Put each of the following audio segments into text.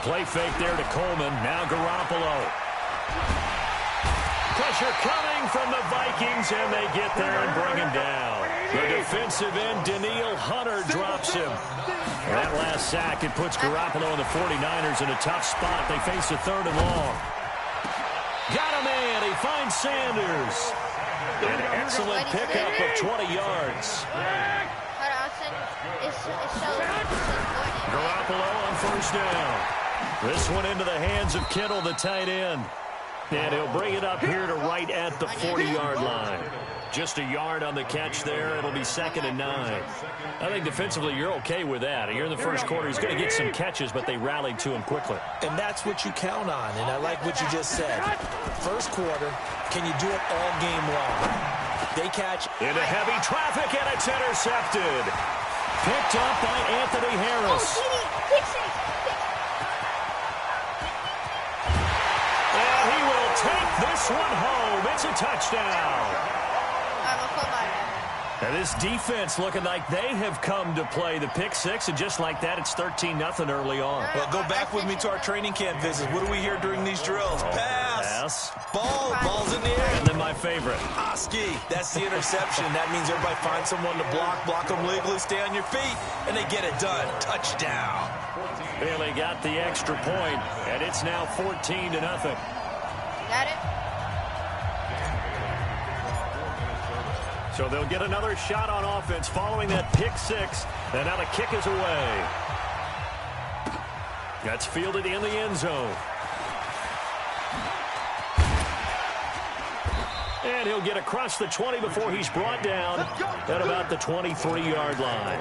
Play fake there to Coleman. Now Garoppolo. Pressure coming from the Vikings, and they get there and bring him down. The defensive end, Danielle Hunter, drops him. That last sack, it puts Garoppolo and the 49ers in a tough spot. They face a 3rd and long. Got a man. He finds Sanders. An excellent pickup of 20 yards. Garoppolo on 1st down. This one into the hands of Kittle, the tight end. And he'll bring it up here to right at the 40-yard line. Just a yard on the catch there. It'll be 2nd and 9. I think defensively you're okay with that. Here in the first quarter, he's going to get some catches, but they rallied to him quickly. And that's what you count on, and I like what you just said. First quarter, can you do it all game long? They catch. Into heavy traffic, and it's intercepted. Picked up by Anthony Harris. And he will take this one home. It's a touchdown. And this defense looking like they have come to play the pick six, and just like that, it's 13-0 early on. Well, go back with me to our training camp visits. What do we hear during these drills? Pass. Ball's in the air. And then my favorite. Ski. That's the interception. That means everybody finds someone to block them legally, stay on your feet, and they get it done. Touchdown. Bailey got the extra point, and it's now 14-0. Got it? So they'll get another shot on offense following that pick six. And now the kick is away. That's fielded in the end zone. And he'll get across the 20 before he's brought down at about the 23-yard line.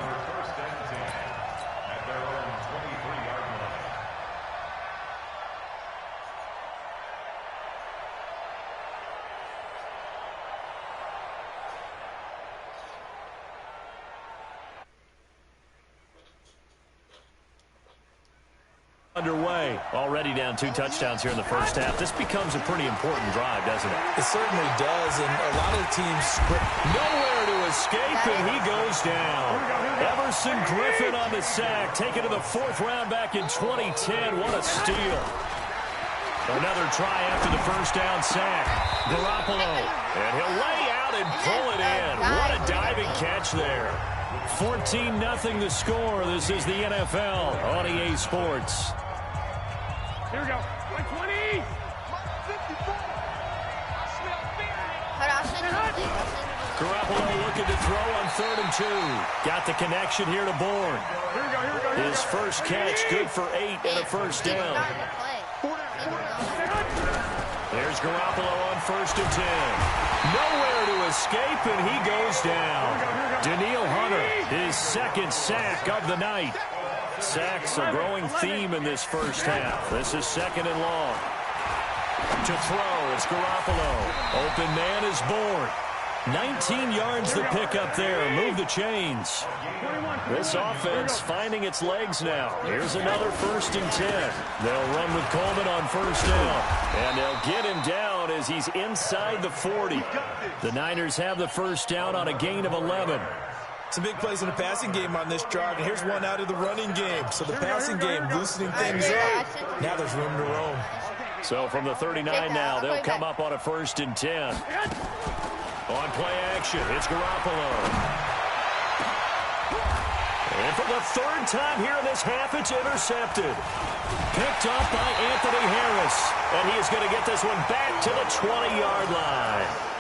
Underway. Already down 2 touchdowns here in the first half. This becomes a pretty important drive, doesn't it? It certainly does, and a lot of the teams script. Nowhere to escape, and he goes down. Everson Griffin on the sack, taken to the 4th round back in 2010. What a steal. Another try after the first down sack. Garoppolo, and he'll lay out and pull it in. What a diving catch there. 14-0 the score. This is the NFL on EA Sports. Here we go. 120. Garoppolo looking to throw on 3rd and 2. Got the connection here to Bourne. His first catch, good for 8 and a first down. There's Garoppolo on 1st and 10. Nowhere to escape, and he goes down. Danielle Hunter, his 2nd sack of the night. Sacks a growing theme in this first half. This is 2nd and long. To throw, it's Garoppolo. Open man is Bourne. 19 yards the pick up there. Move the chains. This offense finding its legs now. Here's another 1st and 10. They'll run with Coleman on 1st down. And they'll get him down as he's inside the 40. The Niners have the 1st down on a gain of 11. Some big plays in the passing game on this drive, and here's one out of the running game. So the passing game loosening things up. Now there's room to roam. So from the 39 now, they'll come up on a 1st and 10. On play action, it's Garoppolo. And for the 3rd time here in this half, it's intercepted. Picked up by Anthony Harris. And he is going to get this one back to the 20-yard line.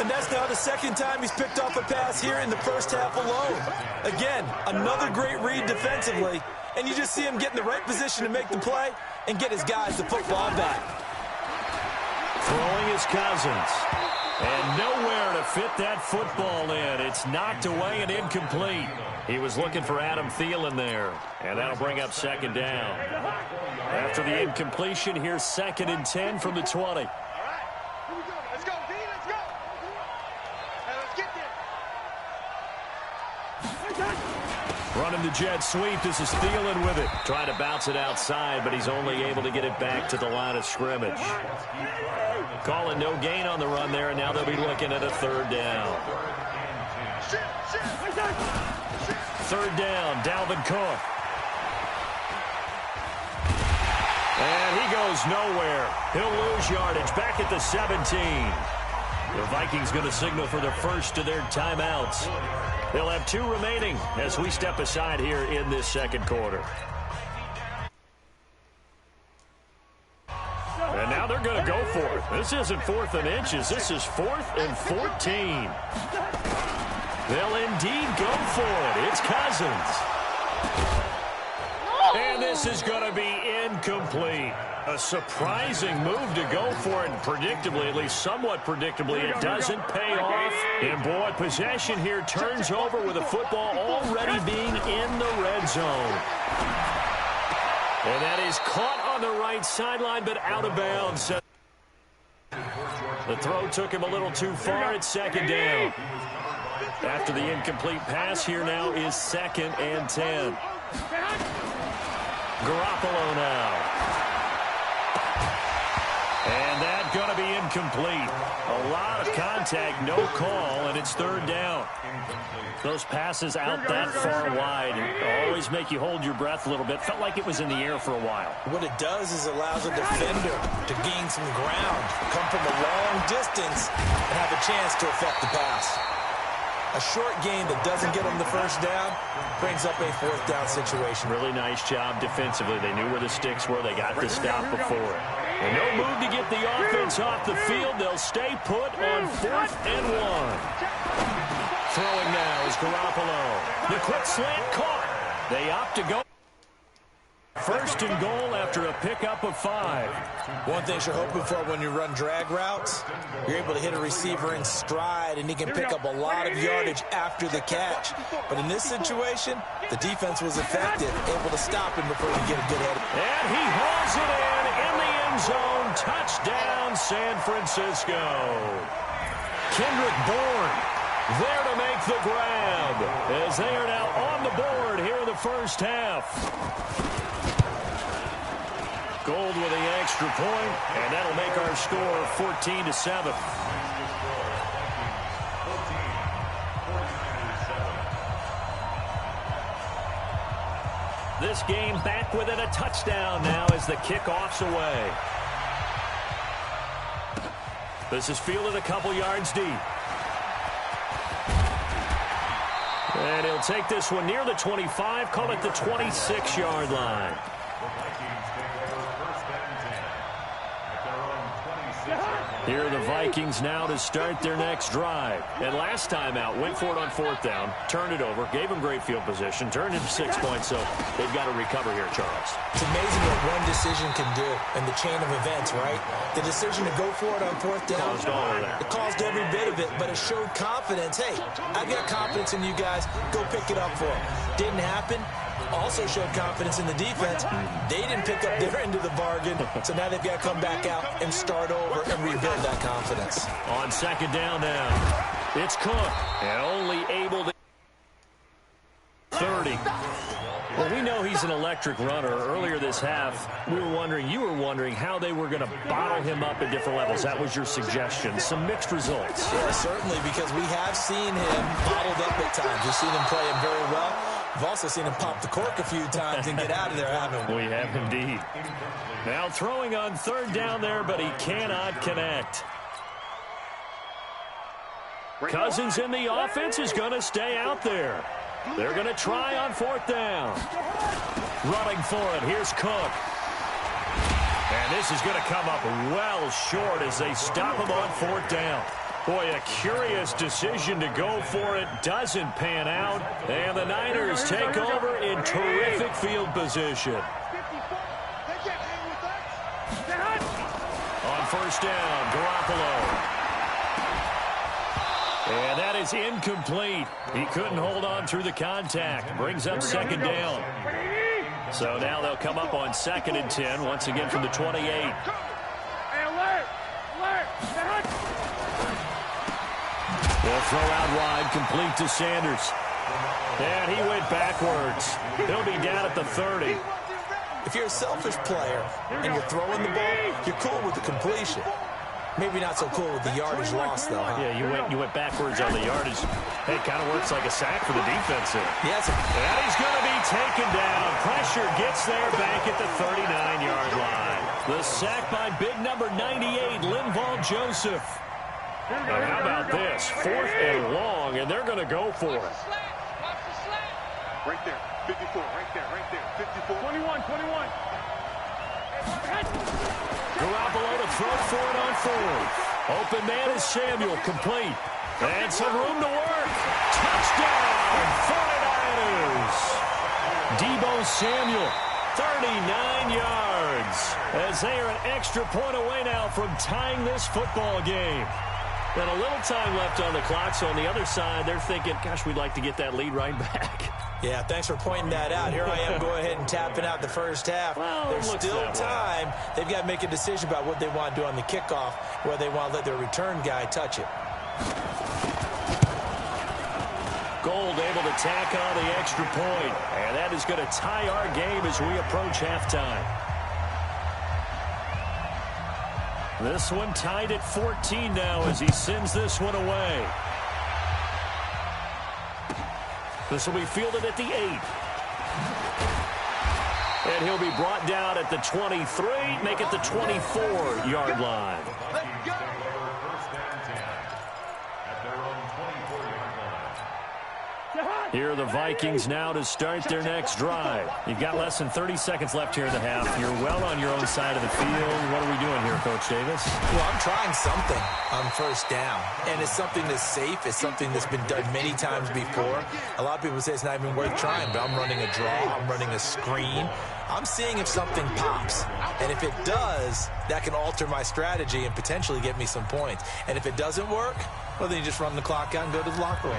And that's now the 2nd time he's picked off a pass here in the first half alone. Again, another great read defensively. And you just see him get in the right position to make the play and get his guys the football back. Throwing his Cousins. And nowhere to fit that football in. It's knocked away and incomplete. He was looking for Adam Thielen there. And that'll bring up 2nd down. After the incompletion, here's 2nd and 10 from the 20. Running the jet sweep. This is Thielen with it. Trying to bounce it outside, but he's only able to get it back to the line of scrimmage. Calling no gain on the run there, and now they'll be looking at a 3rd down. 3rd down, Dalvin Cook. goes nowhere. He'll lose yardage back at the 17. The Vikings going to signal for the first of their timeouts. They'll have 2 remaining as we step aside here in this second quarter. And now they're going to go for it. This isn't 4th and inches. This is 4th and 14. They'll indeed go for it. It's Cousins. And this is going to be incomplete. A surprising move to go for it. Predictably, at least somewhat predictably, it doesn't pay off. And boy, possession here turns over with the football already being in the red zone. And that is caught on the right sideline, but out of bounds. The throw took him a little too far. It's 2nd down. After the incomplete pass, here now is 2nd and 10. Garoppolo now. And that's going to be incomplete. A lot of contact, no call, and it's 3rd down. Those passes out that far wide always make you hold your breath a little bit. Felt like it was in the air for a while. What it does is allows a defender to gain some ground, come from a long distance, and have a chance to affect the pass. A short gain that doesn't get them the first down brings up a 4th down situation. Really nice job defensively. They knew where the sticks were. They got the stop before it. And no move to get the offense off the field. They'll stay put on 4th and 1. Throwing now is Garoppolo. The quick slant caught. They opt to go. 1st and goal after a pickup of 5. One thing you're hoping for when you run drag routes, you're able to hit a receiver in stride, and he can pick up a lot of yardage after the catch. But in this situation, the defense was effective, able to stop him before he get a good head. And he hauls it in the end zone. Touchdown, San Francisco. Kendrick Bourne there to make the grab as they are now on the board here in the first half. Gold with the extra point, and that'll make our score 14-7. This game back within a touchdown now as the kickoff's away. This is fielded a couple yards deep. And he'll take this one near the 25, call it the 26-yard line. Here are the Vikings now to start their next drive. And last time out, went for it on 4th down, turned it over, gave them great field position, turned into 6 points, so they've got to recover here, Charles. It's amazing what one decision can do in the chain of events, right? The decision to go for it on 4th down. Caused all of that. It caused every bit of it, but it showed confidence. Hey, I've got confidence in you guys. Go pick it up for them. Didn't happen. Also showed confidence in the defense. They didn't pick up their end of the bargain, so now they've got to come back out and start over and rebuild that confidence. On 2nd down now, it's Cook, and only able to 30. Well, we know he's an electric runner. Earlier this half, you were wondering how they were going to bottle him up at different levels. That was your suggestion. Some mixed results. Yeah, certainly, because we have seen him bottled up at times. We've seen him play him very well. We've also seen him pop the cork a few times and get out of there, haven't we? We have indeed. Now throwing on 3rd down there, but he cannot connect. Cousins in the offense is going to stay out there. They're going to try on 4th down. Running for it, here's Cook. And this is going to come up well short as they stop him on 4th down. Boy, a curious decision to go for it. Doesn't pan out. And the Niners take over in terrific field position. On 1st down, Garoppolo. And that is incomplete. He couldn't hold on through the contact. Brings up 2nd down. So now they'll come up on 2nd and 10, once again from the 28. They'll throw out wide, complete to Sanders. And he went backwards. He'll be down at the 30. If you're a selfish player and you're throwing the ball, you're cool with the completion. Maybe not so cool with the yardage loss, though, huh? Yeah, you went backwards on the yardage. Hey, it kind of works like a sack for the defense there. Yes. And he's going to be taken down. Pressure gets there back at the 39-yard line. The sack by big number 98, Linval Joseph. And how about this? 4th and long, and they're going to go for it. Right there, 54, right there, 54. 21. Garoppolo to throw for it on 4th. Open man is Samuel, complete. And some room to work. Touchdown, 49ers. Deebo Samuel, 39 yards. As they are an extra point away now from tying this football game. And a little time left on the clock, so on the other side, they're thinking, gosh, we'd like to get that lead right back. Yeah, thanks for pointing that out. Here I am going ahead and tapping out the first half. Well, there's still time. They've got to make a decision about what they want to do on the kickoff, whether they want to let their return guy touch it. Gold able to tack on the extra point. And that is going to tie our game as we approach halftime. This one tied at 14 now as he sends this one away. This will be fielded at the 8. And he'll be brought down at the 23, make it the 24-yard line. Here are the Vikings now to start their next drive. You've got less than 30 seconds left here in the half. You're well on your own side of the field. What are we doing here, Coach Davis? Well, I'm trying something on first down. And it's something that's safe. It's something that's been done many times before. A lot of people say it's not even worth trying, but I'm running a draw. I'm running a screen. I'm seeing if something pops. And if it does, that can alter my strategy and potentially get me some points. And if it doesn't work, well, then you just run the clock out and go to the locker room.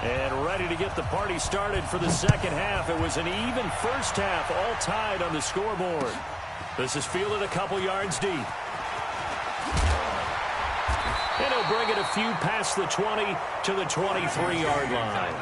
And ready to get the party started for the second half. It was an even first half, all tied on the scoreboard. This is fielded a couple yards deep. And he'll bring it a few past the 20 to the 23-yard line.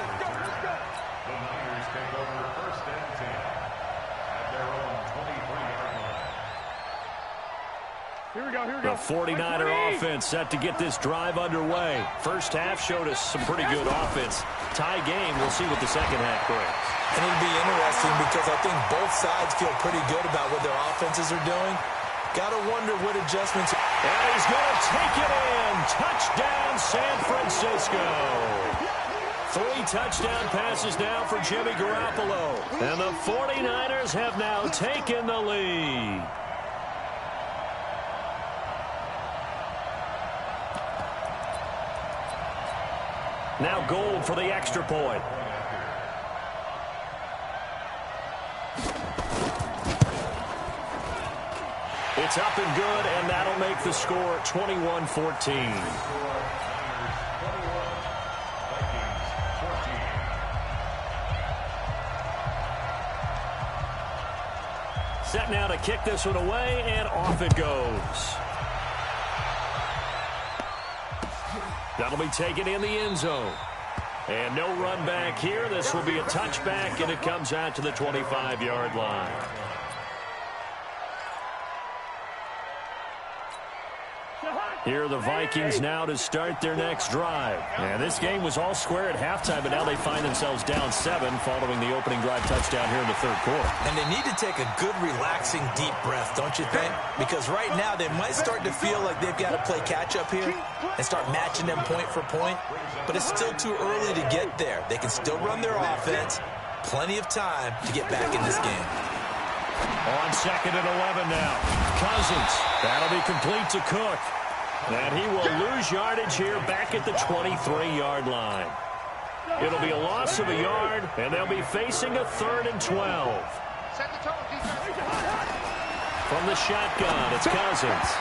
The 49er offense set to get this drive underway. First half showed us some pretty good offense. Tie game, we'll see what the second half brings. And it'll be interesting because I think both sides feel pretty good about what their offenses are doing. Got to wonder what adjustments. And he's going to take it in. Touchdown, San Francisco. 3 touchdown passes now for Jimmy Garoppolo. And the 49ers have now taken the lead. Now Gold for the extra point. It's up and good, and that'll make the score 21-14. Set now to kick this one away, and off it goes. That'll be taken in the end zone. And no run back here. This will be a touchback, and it comes out to the 25-yard line. Here are the Vikings now to start their next drive. And this game was all square at halftime, but now they find themselves down 7 following the opening drive touchdown here in the third quarter. And they need to take a good, relaxing, deep breath, don't you think? Because right now they might start to feel like they've got to play catch-up here and start matching them point for point. But it's still too early to get there. They can still run their offense. Plenty of time to get back in this game. On 2nd and 11 now. Cousins. That'll be complete to Cook. And he will lose yardage here back at the 23-yard line. It'll be a loss of a yard, and they'll be facing a 3rd and 12. From the shotgun, it's Cousins.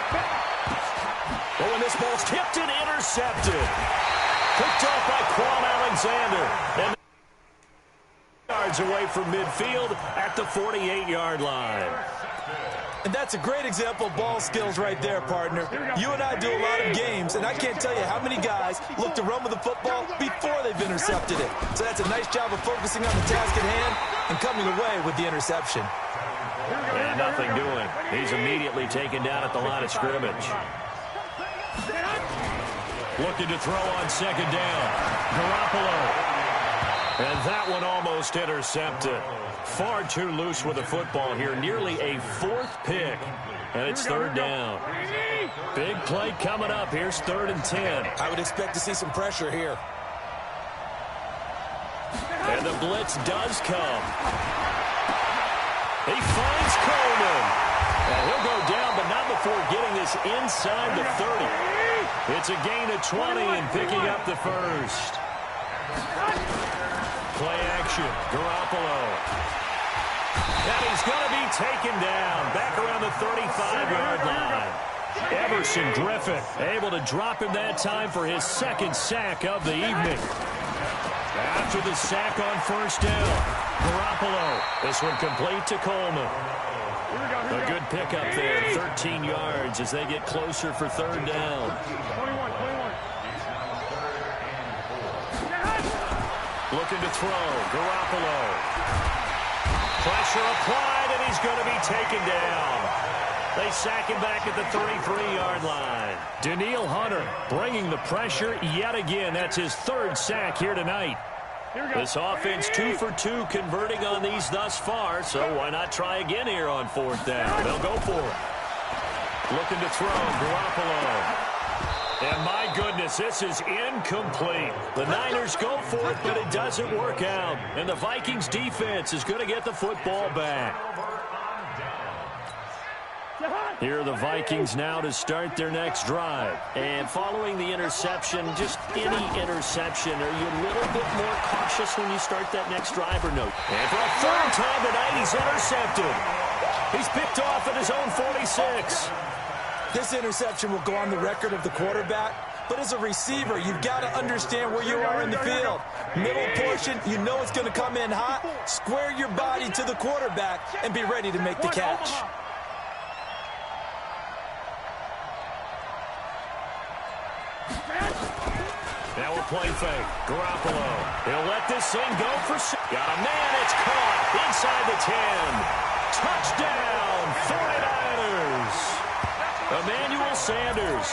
Oh, and this ball's tipped and intercepted. Picked off by Quan Alexander. And yards away from midfield at the 48-yard line. And that's a great example of ball skills right there, partner. You and I do a lot of games, and I can't tell you how many guys look to run with the football before they've intercepted it. So that's a nice job of focusing on the task at hand and coming away with the interception. And nothing doing. He's immediately taken down at the line of scrimmage. Looking to throw on 2nd down. Garoppolo. And that one almost intercepted. Far too loose with the football here. Nearly a fourth pick. And it's third down. Big play coming up. Here's 3rd and 10. I would expect to see some pressure here. And the blitz does come. He finds Coleman. And he'll go down, but not before getting this inside the 30. It's a gain of 20 and picking up the first. Play action. Garoppolo. And he's going to be taken down. Back around the 35-yard line. Everson Griffin able to drop him that time for his 2nd sack of the evening. After the sack on 1st down, Garoppolo. This one complete to Coleman. A good pickup there, 13 yards as they get closer for 3rd down. 21. Looking to throw, Garoppolo. Pressure applied, and he's going to be taken down. They sack him back at the 33-yard line. Daniil Hunter bringing the pressure yet again. That's his 3rd sack here tonight. This offense 2 for 2 converting on these thus far, so why not try again here on 4th down? They'll go for it. Looking to throw, Garoppolo. And my goodness, this is incomplete. The Niners go for it, but it doesn't work out. And the Vikings defense is going to get the football back. Here are the Vikings now to start their next drive. And following the interception, just any interception, are you a little bit more cautious when you start that next drive or no? And for a 3rd time tonight, he's intercepted. He's picked off at his own 46. This interception will go on the record of the quarterback, but as a receiver, you've got to understand where you are in the field. Middle portion, you know it's going to come in hot. Square your body to the quarterback and be ready to make the catch. Now we'll play fake. Garoppolo. He'll let this thing go for... Got a man. It's caught inside the 10. Touchdown, 49ers. Emmanuel Sanders,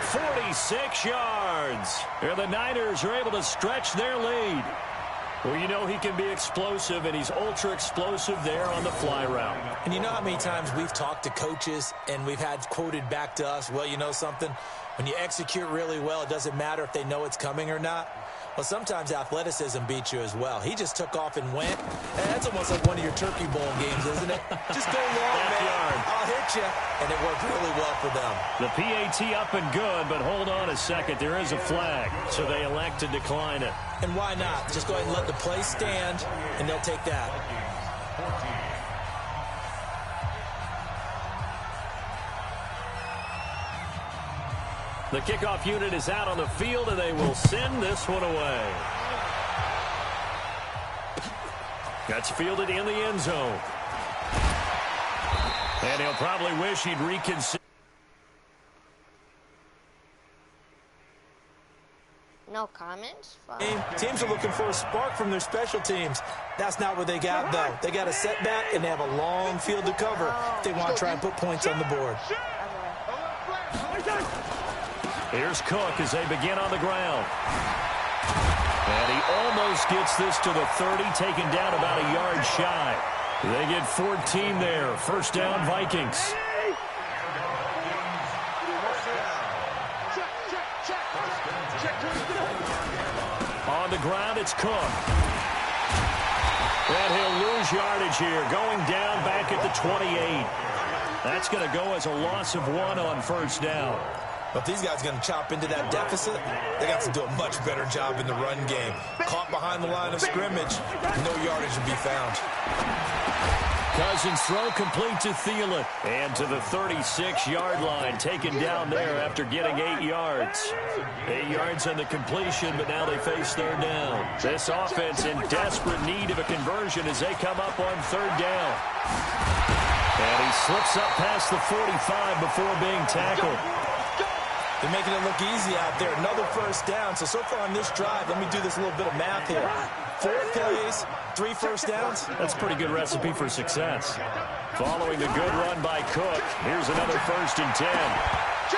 46 yards. Here the Niners are able to stretch their lead. Well, you know he can be explosive, and he's ultra-explosive there on the fly route. And you know how many times we've talked to coaches and we've had quoted back to us, well, you know something? When you execute really well, it doesn't matter if they know it's coming or not. Well, sometimes athleticism beats you as well. He just took off and went. And that's almost like one of your Turkey Bowl games, isn't it? Just go long, man. I'll hit you. And it worked really well for them. The PAT up and good, but hold on a second. There is a flag, so they elect to decline it. And why not? Just go ahead and let the play stand, and they'll take that. The kickoff unit is out on the field, and they will send this one away. That's fielded in the end zone. And he'll probably wish he'd reconsider. No comments? Teams are looking for a spark from their special teams. That's not what they got, though. They got a setback, and they have a long field to cover if they want to try and put points on the board. Here's Cook as they begin on the ground. And he almost gets this to the 30, taken down about a yard shy. They get 14 there. 1st down, Vikings. On the ground, it's Cook. And he'll lose yardage here, going down back at the 28. That's going to go as a loss of 1 on 1st down. But if these guys are going to chop into that deficit, they got to do a much better job in the run game. Caught behind the line of scrimmage, no yardage to be found. Cousins throw complete to Thielen. And to the 36-yard line, taken down there after getting 8 yards. 8 yards on the completion, but now they face 3rd down. This offense in desperate need of a conversion as they come up on 3rd down. And he slips up past the 45 before being tackled. They're making it look easy out there. Another 1st down. So far on this drive, let me do this little bit of math here. 4 plays, 3 1st downs. That's a pretty good recipe for success. Following the good run by Cook, here's another 1st and 10.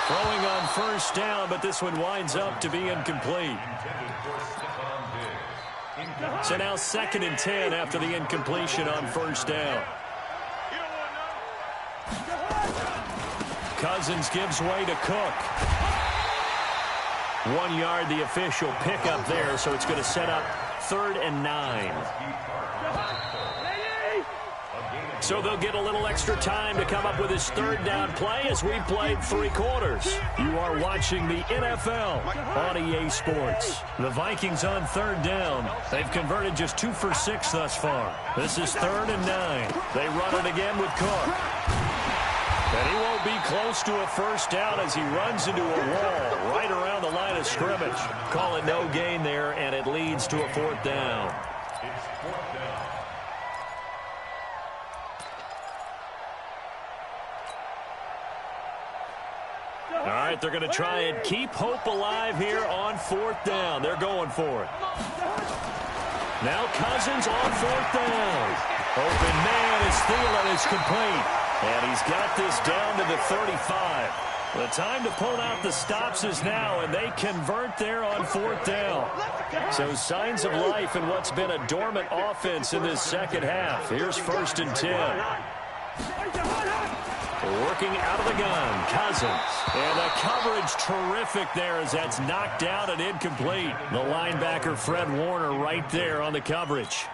Throwing on 1st down, but this one winds up to be incomplete. So now 2nd and 10 after the incompletion on first down. Cousins gives way to Cook. 1 yard, the official pickup there, so it's going to set up 3rd and 9. So they'll get a little extra time to come up with his 3rd down play as we played 3 quarters. You are watching the NFL on EA Sports. The Vikings on 3rd down. They've converted just 2 for 6 thus far. This is 3rd and 9. They run it again with Cook. And he won't be close to a first down as he runs into a wall right around the line of scrimmage. Call it no gain there, and it leads to a 4th down. All right, they're going to try and keep hope alive here on 4th down. They're going for it. Now Cousins on 4th down. Open man is Thielen is complete. And he's got this down to the 35. The time to pull out the stops is now, and they convert there on 4th down. So signs of life in what's been a dormant offense in this second half. Here's 1st and 10. Working out of the gun, Cousins. And the coverage terrific there as that's knocked down and incomplete. The linebacker, Fred Warner, right there on the coverage.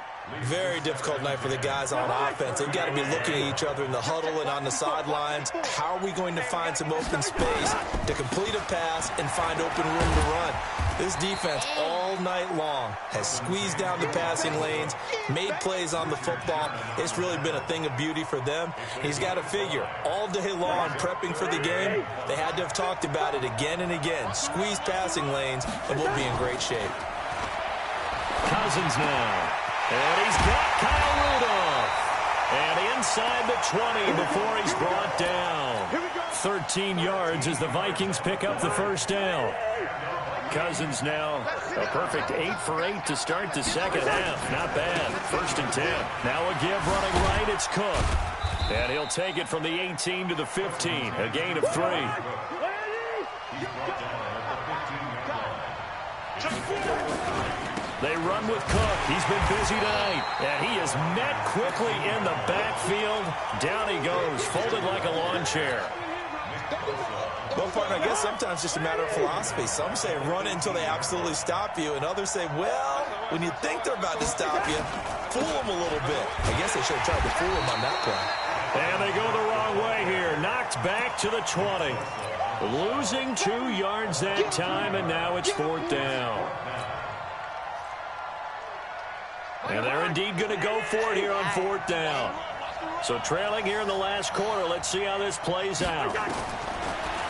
Very difficult night for the guys on offense. They've got to be looking at each other in the huddle and on the sidelines. How are we going to find some open space to complete a pass and find open room to run? This defense all night long has squeezed down the passing lanes, made plays on the football. It's really been a thing of beauty for them. He's got to figure all day long prepping for the game, they had to have talked about it again and again. Squeeze passing lanes, and we'll be in great shape. Cousins now. And he's got Kyle Rudolph. And inside the 20 before he's brought down. 13 yards as the Vikings pick up the first down. Cousins now a perfect 8 for 8 to start the second half. Not bad. 1st and 10. Now a give running right. It's Cook. And he'll take it from the 18 to the 15. A gain of 3. They run with Cook. He's been busy tonight. And he is met quickly in the backfield. Down he goes, folded like a lawn chair. Well, partner, I guess sometimes it's just a matter of philosophy. Some say run until they absolutely stop you, and others say, well, when you think they're about to stop you, fool them a little bit. I guess they should have tried to fool them on that play. And they go the wrong way here. Knocked back to the 20. Losing 2 yards that time, and now it's 4th down. And they're indeed going to go for it here on 4th down. So trailing here in the last quarter. Let's see how this plays out.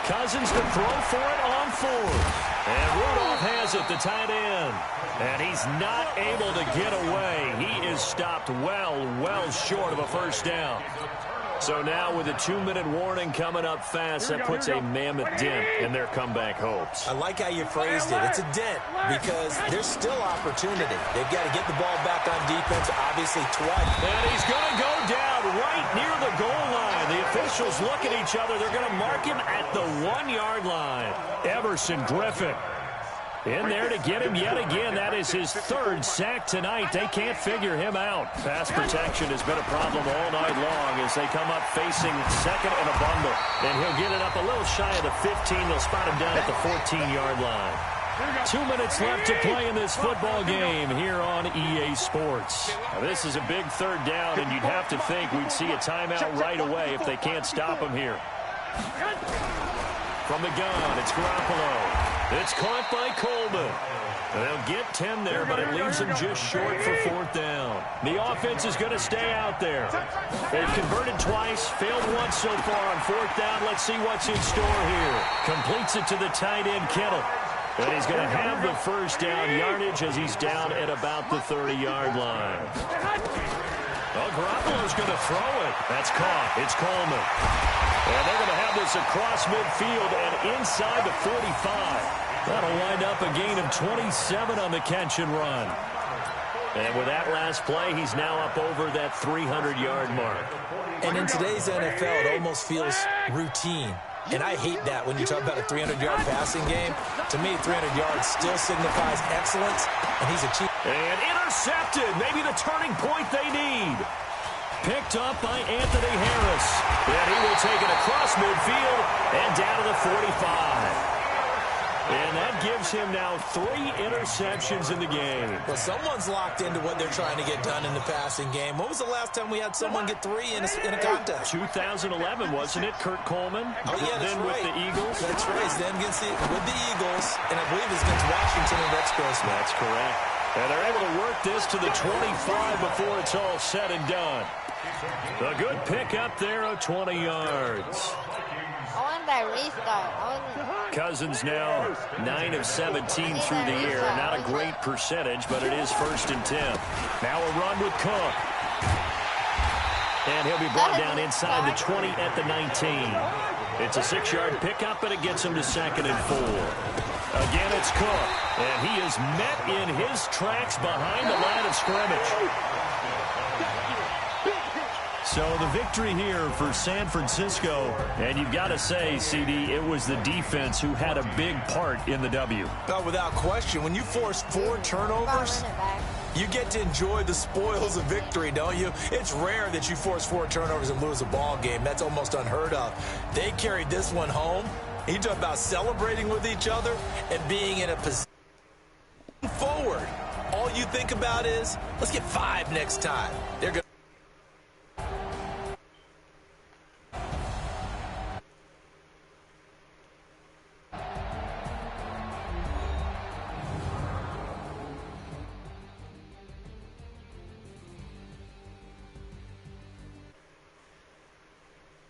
Cousins to throw for it on 4th. And Rudolph has it, the tight end. And he's not able to get away. He is stopped well short of a first down. So now with a 2-minute warning coming up fast, that puts a mammoth dent in their comeback hopes. I like how you phrased it. It's a dent because there's still opportunity. They've got to get the ball back on defense, obviously twice. And he's going to go down right near the goal line. The officials look at each other. They're going to mark him at the 1-yard line. Everson Griffin in there to get him yet again. That is his 3rd sack tonight. They can't figure him out. Pass protection has been a problem all night long as they come up facing 2nd and a bundle. And he'll get it up a little shy of the 15. They'll spot him down at the 14-yard line. 2 minutes left to play in this football game here on EA Sports. Now, this is a big 3rd down, and you'd have to think we'd see a timeout right away if they can't stop him here. From the gun, it's Garoppolo. It's caught by Coleman. They'll get 10 there, but it leaves them just short for 4th down. The offense is going to stay out there. They've converted twice, failed once so far on 4th down. Let's see what's in store here. Completes it to the tight end, Kittle. And he's going to have the first down yardage as he's down at about the 30-yard line. Well, Garoppolo's going to throw it. That's caught. It's Coleman. And they're going to have this across midfield and inside the 45. That'll wind up a gain of 27 on the catch and run. And with that last play, he's now up over that 300-yard mark. And in today's NFL, it almost feels routine. And I hate that when you talk about a 300-yard passing game. To me, 300 yards still signifies excellence, and he's achieved. And Intercepted. Maybe the turning point they need. Picked up by Anthony Harris. And he will take it across midfield and down to the 45. And that gives him now 3 interceptions in the game. Well, someone's locked into what they're trying to get done in the passing game. When was the last time we had someone get 3 in a contest? 2011, wasn't it, Kurt Coleman? Oh, yeah, that's then right. with the Eagles? That's right. Then with the Eagles, and I believe it's against Washington and Rex Grossman. That's correct. And they're able to work this to the 25 before it's all said and done. A good pickup there of 20 yards. I want that restart. Cousins now 9 of 17 through the air. Not a great percentage, but it is 1st and 10. Now a run with Cook. And he'll be brought down inside the 20 at the 19. It's a 6-yard pickup, but it gets him to 2nd and 4. Again, it's Cook. And he is met in his tracks behind the line of scrimmage. So the victory here for San Francisco, and you've got to say, CD, it was the defense who had a big part in the W. Oh, without question. When you force 4 turnovers, you get to enjoy the spoils of victory, don't you? It's rare that you force 4 turnovers and lose a ball game. That's almost unheard of. They carried this one home. You talk about celebrating with each other and being in a position forward. All you think about is, let's get 5 next time. They're good.